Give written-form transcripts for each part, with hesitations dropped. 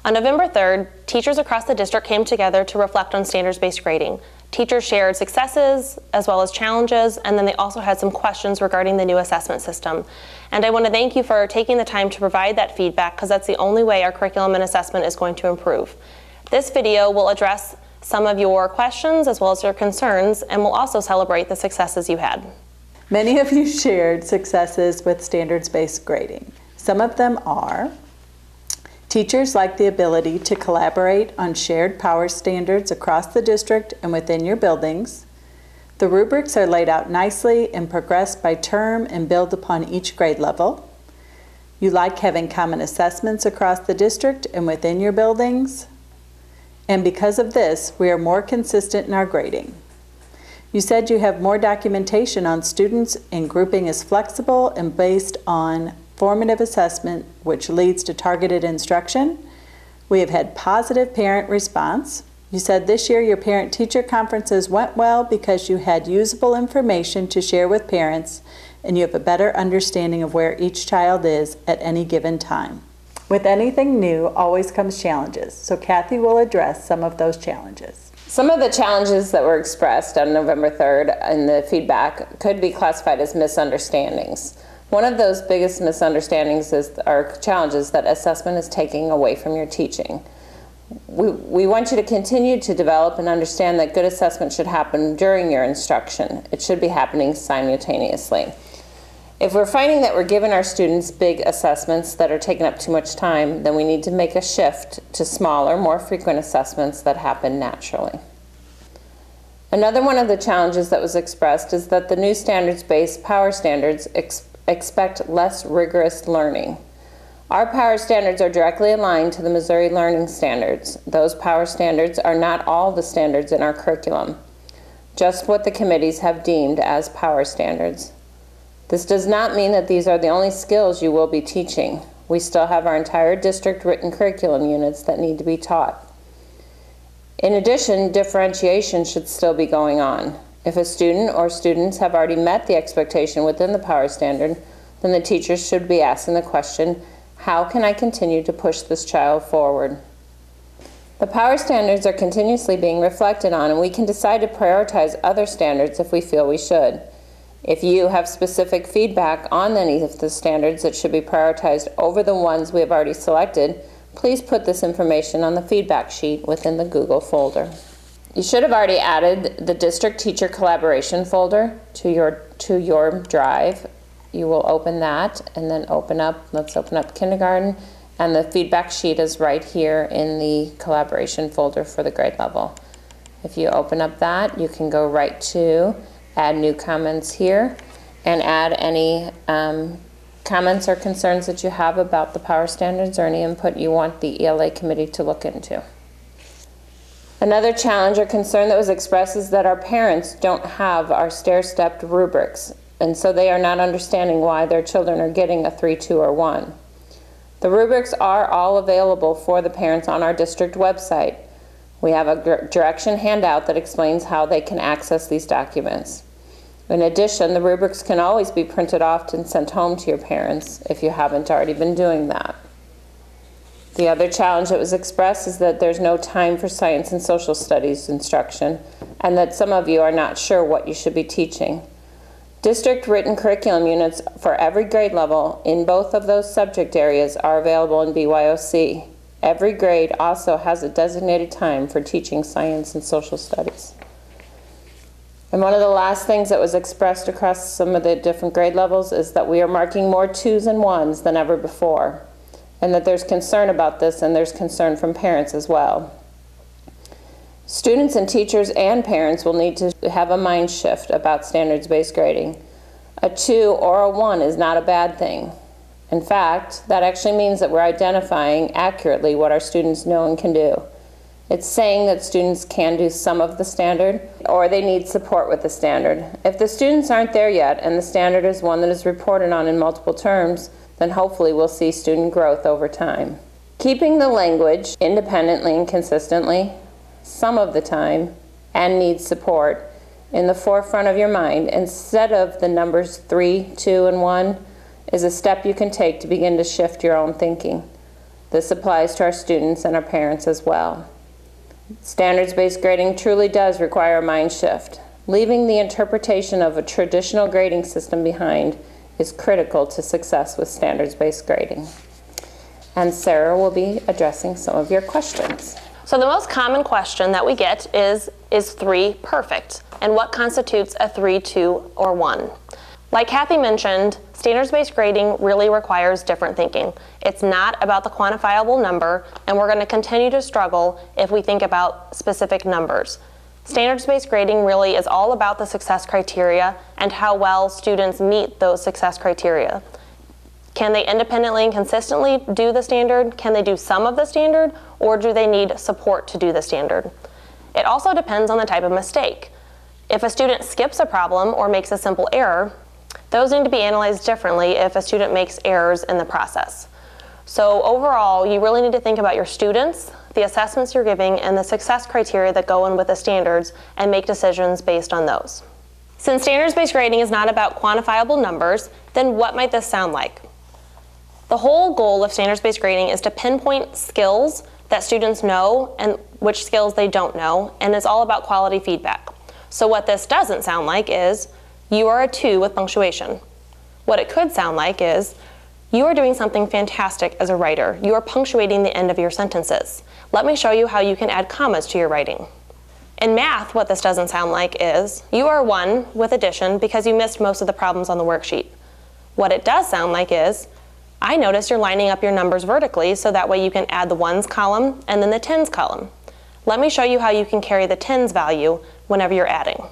On November 3rd, teachers across the district came together to reflect on standards-based grading. Teachers shared successes as well as challenges, and then they also had some questions regarding the new assessment system. And I want to thank you for taking the time to provide that feedback, because that's the only way our curriculum and assessment is going to improve. This video will address some of your questions as well as your concerns, and will also celebrate the successes you had. Many of you shared successes with standards-based grading. Some of them are: teachers like the ability to collaborate on shared power standards across the district and within your buildings. The rubrics are laid out nicely and progress by term and build upon each grade level. You like having common assessments across the district and within your buildings. And because of this, we are more consistent in our grading. You said you have more documentation on students and grouping is flexible and based on formative assessment, which leads to targeted instruction. We have had positive parent response. You said this year your parent-teacher conferences went well because you had usable information to share with parents and you have a better understanding of where each child is at any given time. With anything new always comes challenges, so Kathy will address some of those challenges. Some of the challenges that were expressed on November 3rd in the feedback could be classified as misunderstandings. One of those biggest misunderstandings are challenges that assessment is taking away from your teaching. We want you to continue to develop and understand that good assessment should happen during your instruction. It should be happening simultaneously. If we're finding that we're giving our students big assessments that are taking up too much time, then we need to make a shift to smaller, more frequent assessments that happen naturally. Another one of the challenges that was expressed is that the new standards-based power standards expect less rigorous learning. Our power standards are directly aligned to the Missouri Learning Standards. Those power standards are not all the standards in our curriculum, just what the committees have deemed as power standards. This does not mean that these are the only skills you will be teaching. We still have our entire district written curriculum units that need to be taught. In addition, differentiation should still be going on. If a student or students have already met the expectation within the power standard, then the teachers should be asking the question, how can I continue to push this child forward? The power standards are continuously being reflected on, and we can decide to prioritize other standards if we feel we should. If you have specific feedback on any of the standards that should be prioritized over the ones we have already selected, please put this information on the feedback sheet within the Google folder. You should have already added the district teacher collaboration folder to your drive. You will open that and then let's open up kindergarten, and the feedback sheet is right here in the collaboration folder for the grade level. If you open up that, you can go right to add new comments here and add any comments or concerns that you have about the power standards or any input you want the ELA committee to look into. Another challenge or concern that was expressed is that our parents don't have our stair-stepped rubrics, and so they are not understanding why their children are getting a 3, 2, or 1. The rubrics are all available for the parents on our district website. We have a direction handout that explains how they can access these documents. In addition, the rubrics can always be printed off and sent home to your parents if you haven't already been doing that. The other challenge that was expressed is that there's no time for science and social studies instruction, and that some of you are not sure what you should be teaching. District written curriculum units for every grade level in both of those subject areas are available in BYOC. Every grade also has a designated time for teaching science and social studies. And one of the last things that was expressed across some of the different grade levels is that we are marking more 2s and 1s than ever before, and that there's concern about this, and there's concern from parents as well. Students and teachers and parents will need to have a mind shift about standards-based grading. A 2 or a 1 is not a bad thing. In fact, that actually means that we're identifying accurately what our students know and can do. It's saying that students can do some of the standard, or they need support with the standard. If the students aren't there yet, and the standard is one that is reported on in multiple terms, then hopefully we'll see student growth over time. Keeping the language independently and consistently, some of the time, and needs support in the forefront of your mind instead of the numbers 3, 2, and 1 is a step you can take to begin to shift your own thinking. This applies to our students and our parents as well. Standards-based grading truly does require a mind shift. Leaving the interpretation of a traditional grading system behind is critical to success with standards-based grading. And Sarah will be addressing some of your questions. So the most common question that we get is 3 perfect? And what constitutes a 3, 2, or 1? Like Kathy mentioned, standards-based grading really requires different thinking. It's not about the quantifiable number, and we're going to continue to struggle if we think about specific numbers. Standards-based grading really is all about the success criteria and how well students meet those success criteria. Can they independently and consistently do the standard? Can they do some of the standard? Or do they need support to do the standard? It also depends on the type of mistake. If a student skips a problem or makes a simple error, those need to be analyzed differently if a student makes errors in the process. So overall, you really need to think about your students, the assessments you're giving, and the success criteria that go in with the standards, and make decisions based on those. Since standards-based grading is not about quantifiable numbers, then what might this sound like? The whole goal of standards-based grading is to pinpoint skills that students know and which skills they don't know, and it's all about quality feedback. So what this doesn't sound like is, you are a 2 with punctuation. What it could sound like is, you are doing something fantastic as a writer. You are punctuating the end of your sentences. Let me show you how you can add commas to your writing. In math, what this doesn't sound like is, you are 1 with addition because you missed most of the problems on the worksheet. What it does sound like is, I notice you're lining up your numbers vertically so that way you can add the 1s column and then the 10s column. Let me show you how you can carry the 10s value whenever you're adding.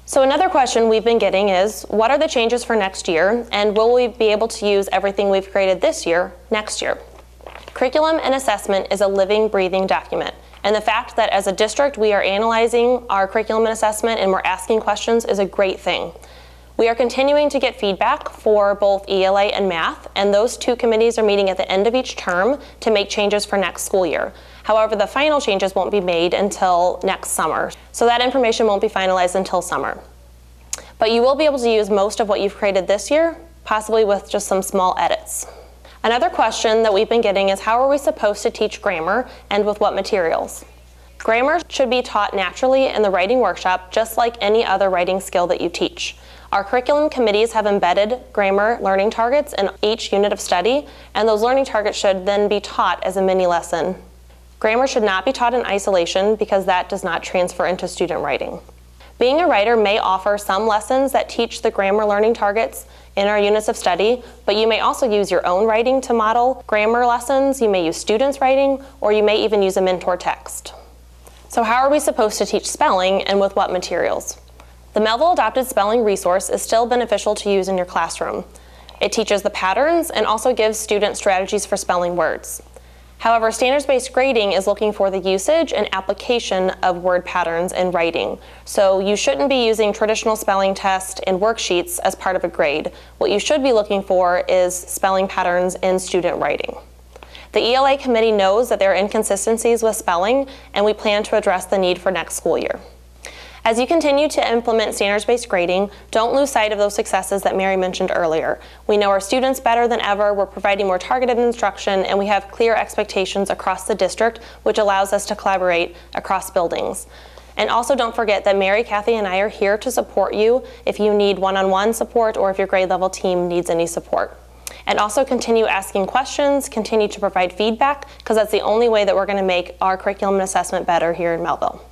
So another question we've been getting is, what are the changes for next year, and will we be able to use everything we've created this year next year? Curriculum and assessment is a living, breathing document, and the fact that as a district we are analyzing our curriculum and assessment and we're asking questions is a great thing. We are continuing to get feedback for both ELA and math, and those 2 committees are meeting at the end of each term to make changes for next school year. However, the final changes won't be made until next summer, so that information won't be finalized until summer. But you will be able to use most of what you've created this year, possibly with just some small edits. Another question that we've been getting is, how are we supposed to teach grammar and with what materials? Grammar should be taught naturally in the writing workshop, just like any other writing skill that you teach. Our curriculum committees have embedded grammar learning targets in each unit of study, and those learning targets should then be taught as a mini lesson. Grammar should not be taught in isolation because that does not transfer into student writing. Being a writer may offer some lessons that teach the grammar learning targets in our units of study, but you may also use your own writing to model grammar lessons. You may use students' writing, or you may even use a mentor text. So how are we supposed to teach spelling, and with what materials? The Melville Adopted Spelling Resource is still beneficial to use in your classroom. It teaches the patterns and also gives students strategies for spelling words. However, standards-based grading is looking for the usage and application of word patterns in writing. So you shouldn't be using traditional spelling tests and worksheets as part of a grade. What you should be looking for is spelling patterns in student writing. The ELA committee knows that there are inconsistencies with spelling, and we plan to address the need for next school year. As you continue to implement standards-based grading, don't lose sight of those successes that Mary mentioned earlier. We know our students better than ever, we're providing more targeted instruction, and we have clear expectations across the district, which allows us to collaborate across buildings. And also don't forget that Mary, Kathy, and I are here to support you if you need one-on-one support or if your grade level team needs any support. And also continue asking questions, continue to provide feedback, because that's the only way that we're going to make our curriculum and assessment better here in Melville.